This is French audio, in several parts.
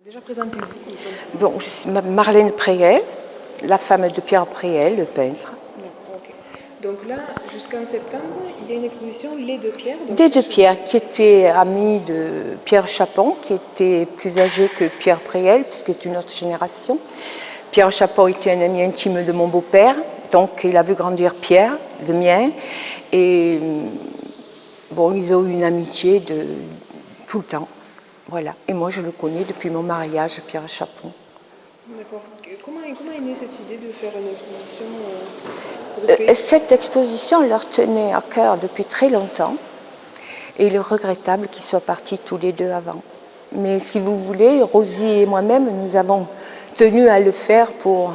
Déjà présentez-vous. Bon, je suis Marlène Préel, la femme de Pierre Préel, le peintre. Okay. Donc là, jusqu'en septembre, il y a une exposition Les Deux Pierres. Des Deux Pierres, qui était ami de Pierre Chapon, qui était plus âgé que Pierre Préel, puisqu'il est une autre génération. Pierre Chapon était un ami intime de mon beau-père, donc il a vu grandir Pierre, le mien, et bon, ils ont eu une amitié de tout le temps. Voilà. Et moi, je le connais depuis mon mariage, Pierre Chapon. D'accord. Comment est née cette idée de faire une exposition Cette exposition leur tenait à cœur depuis très longtemps. Et il est regrettable qu'ils soient partis tous les deux avant. Mais si vous voulez, Rosie et moi-même, nous avons tenu à le faire pour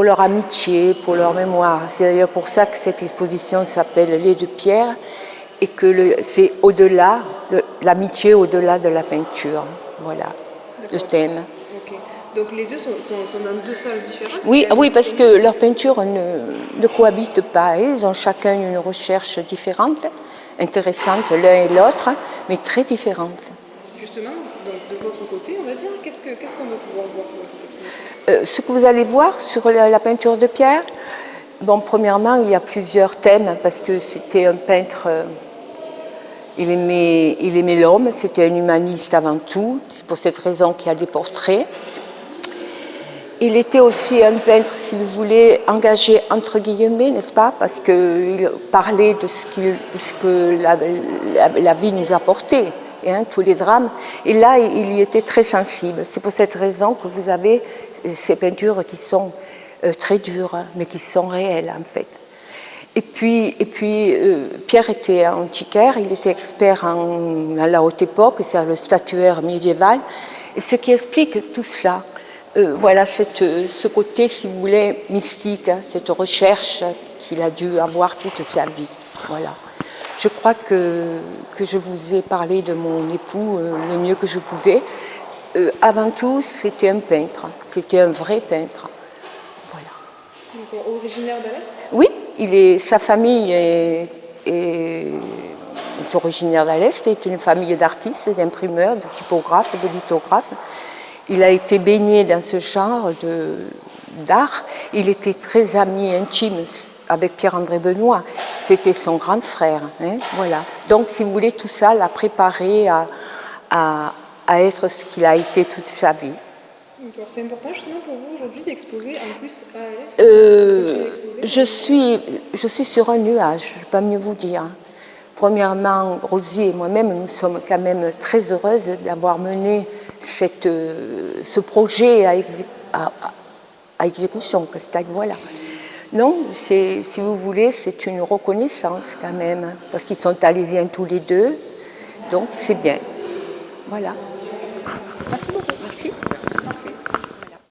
leur amitié, pour leur mémoire. C'est d'ailleurs pour ça que cette exposition s'appelle Les Deux Pierres et que c'est au-delà, l'amitié au-delà de la peinture. Voilà, le thème. Okay. Donc les deux sont dans deux salles différentes? Oui, parce que leurs peintures ne cohabitent pas. Ils ont chacun une recherche différente, intéressante l'un et l'autre, mais très différente. Justement, donc de votre côté, on va dire, qu'est-ce qu'on va pouvoir voir dans cette exposition? Ce que vous allez voir sur la peinture de Pierre, bon, premièrement, il y a plusieurs thèmes, parce que c'était un peintre, il aimait l'homme, c'était un humaniste avant tout, c'est pour cette raison qu'il y a des portraits. Il était aussi un peintre, si vous voulez, engagé entre guillemets, n'est-ce pas? Parce qu'il parlait de ce que la vie nous apportait, hein, tous les drames. Et là, il y était très sensible. C'est pour cette raison que vous avez ces peintures qui sont très dures, mais qui sont réelles, en fait. Et puis Pierre était antiquaire, il était expert à la haute époque, c'est le statuaire médiéval. Et ce qui explique tout ça, voilà ce côté, si vous voulez, mystique, hein, cette recherche qu'il a dû avoir toute sa vie. Voilà. Je crois que je vous ai parlé de mon époux le mieux que je pouvais. Avant tout, c'était un peintre, c'était un vrai peintre. Voilà. Donc, originaire d'Alès? Oui, sa famille est originaire d'Alès, c'est une famille d'artistes, d'imprimeurs, de typographes, de lithographes. Il a été baigné dans ce genre d'art. Il était très ami intime avec Pierre-André Benoît. C'était son grand frère. Hein, voilà. Donc, si vous voulez, tout ça l'a préparé à être ce qu'il a été toute sa vie. C'est important justement pour vous aujourd'hui d'exposer en plus à Alès? Je suis sur un nuage, je ne peux pas mieux vous dire. Premièrement, Rosie et moi-même, nous sommes quand même très heureuses d'avoir mené ce projet à exécution. Voilà. Non, si vous voulez, c'est une reconnaissance quand même, parce qu'ils sont alésiens tous les deux, donc c'est bien. Voilà. Merci beaucoup. Merci. Merci.